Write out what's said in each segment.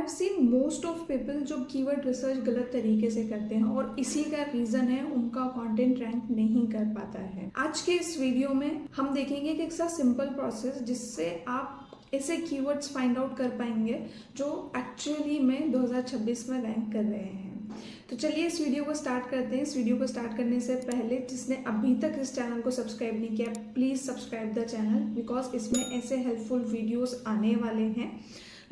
Have seen most of people जो keyword research गलत तरीके से करते हैं और इसी का रीज़न है उनका कंटेंट रैंक नहीं कर पाता है। आज के इस वीडियो में हम देखेंगे कि एक सा सिंपल प्रोसेस जिससे आप ऐसे कीवर्ड्स फाइंड आउट कर पाएंगे जो एक्चुअली में 2026 में रैंक कर रहे हैं। तो चलिए इस वीडियो को स्टार्ट करते हैं। इस वीडियो को स्टार्ट करने से पहले जिसने अभी तक इस चैनल को सब्सक्राइब नहीं किया, please subscribe the channel, because इसमें ऐसे हेल्पफुल वीडियोस आने वाले हैं।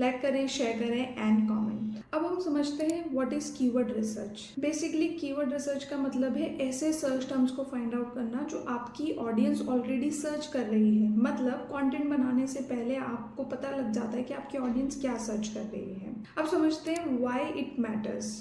लाइक करें, शेयर करें एंड कमेंट। अब हम समझते हैं what is keyword research. Basically keyword research का मतलब है ऐसे सर्च टर्म्स को फाइंड आउट करना जो आपकी ऑडियंस ऑलरेडी सर्च कर रही है। मतलब कंटेंट बनाने से पहले आपको पता लग जाता है कि आपकी ऑडियंस क्या सर्च कर रही है। अब समझते हैं व्हाई इट मैटर्स।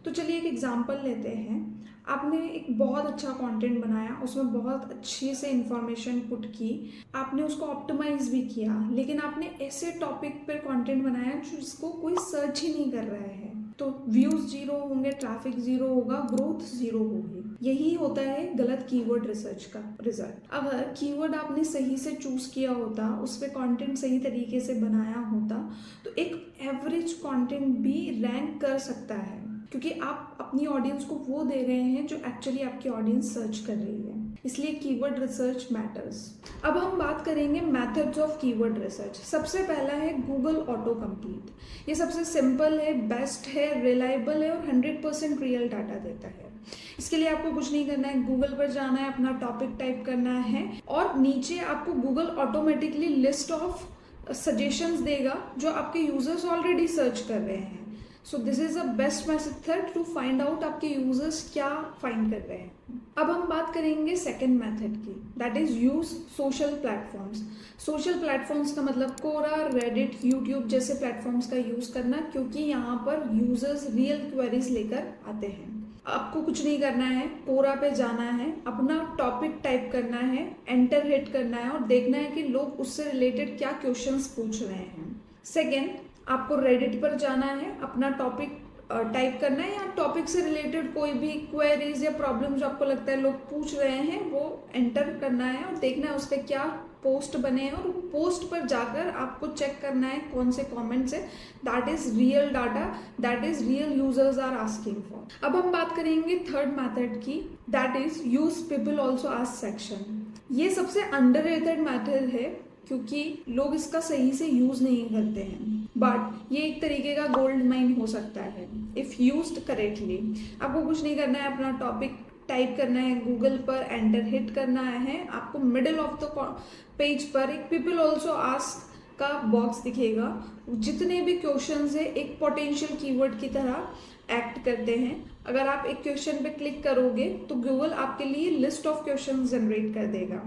तो चलिए एक एग्जांपल लेते हैं। आपने एक बहुत अच्छा कंटेंट बनाया, उसमें बहुत अच्छे से इंफॉर्मेशन पुट की, आपने उसको ऑप्टिमाइज भी किया, लेकिन आपने ऐसे टॉपिक पर कंटेंट बनाया जिसको कोई सर्च ही नहीं कर रहा है। तो व्यूज 0 होंगे, ट्रैफिक 0 होगा, ग्रोथ 0 होगी। यही होता है गलत कीवर्ड रिसर्च का रिजल्ट। अगर कीवर्ड आपने सही से चूज किया होता, उस पर कंटेंट सही तरीके से बनाया होता, तो एक एवरेज कंटेंट भी रैंक कर सकता है, क्योंकि आप अपनी ऑडियंस को वो दे रहे हैं जो एक्चुअली आपकी ऑडियंस सर्च कर रही है। इसलिए कीवर्ड रिसर्च मैटर्स। अब हम बात करेंगे मेथड्स ऑफ कीवर्ड रिसर्च। सबसे पहला है गूगल ऑटो कंप्लीट। ये सबसे सिंपल है, बेस्ट है, रिलायबल है और 100% रियल डाटा देता है। इसके लिए आपको कुछ नहीं करना है, गूगल पर जाना है, अपना टॉपिक टाइप करना है और नीचे आपको Google automatically list of suggestions देगा जो आपके यूजर्स ऑलरेडी सर्च कर रहे हैं। So this is a best method to find out आपके यूजर्स क्या फाइंड कर रहे हैं। अब हम बात करेंगे सेकेंड मेथड की, that is use social platforms. Social platforms का मतलब कोरा, रेडिट, यूट्यूब जैसे प्लेटफॉर्म्स का यूज करना, क्योंकि यहाँ पर यूजर्स रियल क्वेरीज लेकर आते हैं। आपको कुछ नहीं करना है, कोरा पे जाना है, अपना टॉपिक टाइप करना है, एंटर हिट करना है और देखना है कि लोग उससे रिलेटेड क्या क्वेश्चंस पूछ रहे हैं। सेकेंड, आपको रेडिट पर जाना है, अपना टॉपिक टाइप करना है या टॉपिक से रिलेटेड कोई भी क्वेरीज या प्रॉब्लम जो आपको लगता है लोग पूछ रहे हैं वो एंटर करना है और देखना है उस पर क्या पोस्ट बने हैं और पोस्ट पर जाकर आपको चेक करना है कौन से कमेंट्स है। That is real data, that is real users are asking for. अब हम बात करेंगे थर्ड मेथड की, that is use people also ask section. ये सबसे अंडररेटेड मेथड है क्योंकि लोग इसका सही से यूज नहीं करते हैं, बट ये एक तरीके का गोल्ड माइन हो सकता है इफ यूज्ड करेक्टली। आपको कुछ नहीं करना है, अपना टॉपिक टाइप करना है, गूगल पर एंटर हिट करना है, आपको मिडिल ऑफ द पेज पर एक पीपल ऑल्सो आस्क का बॉक्स दिखेगा। जितने भी क्वेश्चंस है एक पोटेंशियल कीवर्ड की तरह एक्ट करते हैं। अगर आप एक क्वेश्चन पे क्लिक करोगे तो गूगल आपके लिए लिस्ट ऑफ क्वेश्चन जनरेट कर देगा।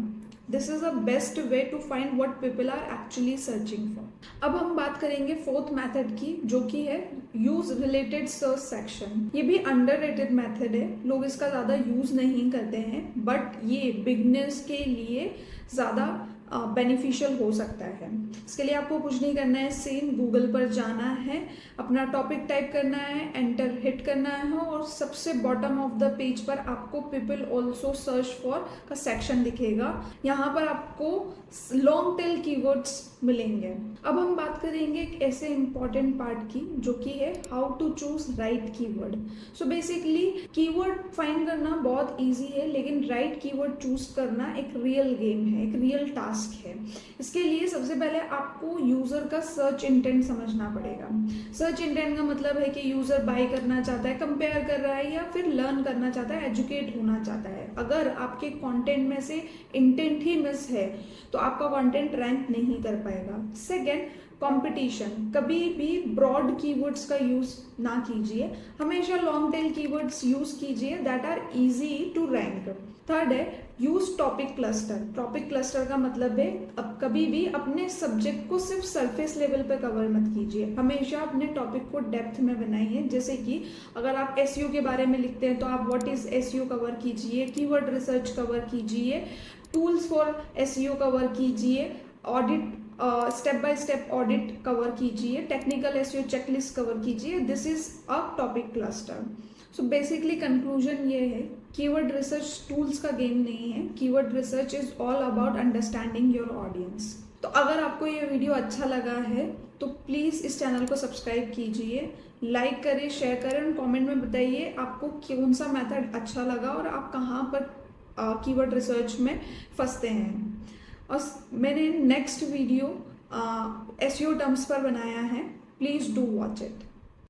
This is a best way to find what people are actually searching for. अब हम बात करेंगे फोर्थ मेथड की, जो कि है यूज रिलेटेड सर्च सेक्शन। ये भी अंडररेटेड मेथड है, लोग इसका ज़्यादा यूज नहीं करते हैं, बट ये बिगनर्स के लिए ज़्यादा बेनिफिशियल हो सकता है। इसके लिए आपको कुछ नहीं करना है, सेम गूगल पर जाना है, अपना टॉपिक टाइप करना है, एंटर हिट करना है और सबसे बॉटम ऑफ द पेज पर आपको पीपल ऑल्सो सर्च फॉर का सेक्शन दिखेगा। यहाँ पर आपको लॉन्ग टेल कीवर्ड्स मिलेंगे। अब हम बात करेंगे एक ऐसे इंपॉर्टेंट पार्ट की जो कि है how to choose right keyword. So basically keyword फाइंड करना बहुत इजी है, लेकिन राइट कीवर्ड चूज करना एक रियल गेम है, एक रियल टास्क है। इसके लिए सबसे पहले आपको यूजर का सर्च इंटेंट समझना पड़ेगा। सर्च इंटेंट का मतलब है कि यूजर बाय करना चाहता है, कंपेयर कर रहा है या फिर लर्न करना चाहता है, एजुकेट होना चाहता है। अगर आपके कंटेंट में से इंटेंट ही मिस है तो आपका कंटेंट रैंक नहीं कर पाएगा। Second, competition. कभी भी ब्रॉड कीवर्ड्स का यूज ना कीजिए, हमेशा लॉन्ग टेल कीवर्ड्स यूज कीजिए that are easy to rank. Third है use topic cluster. Topic cluster का मतलब है अब कभी भी अपने सब्जेक्ट को सिर्फ सरफेस लेवल पे कवर मत कीजिए, हमेशा अपने टॉपिक को डेप्थ में बनाइए। जैसे कि अगर आप एसईओ के बारे में लिखते हैं तो आप व्हाट इज एसईओ कवर कीजिए, कीवर्ड रिसर्च कवर कीजिए, टूल्स फॉर एसईओ कवर कीजिए, audit step by step audit cover कीजिए, टेक्निकल एसईओ चेकलिस्ट कवर कीजिए। This is a topic cluster. So basically conclusion ये है, कीवर्ड रिसर्च टूल्स का game नहीं है, keyword research is all about understanding your audience. तो अगर आपको ये वीडियो अच्छा लगा है तो प्लीज़ इस चैनल को सब्सक्राइब कीजिए, लाइक करें, शेयर करें और कमेंट में बताइए आपको कौन सा मेथड अच्छा लगा और आप कहाँ पर कीवर्ड रिसर्च में फंसते हैं। और मैंने नेक्स्ट वीडियो एसईओ टर्म्स पर बनाया है, प्लीज़ डू वॉच इट।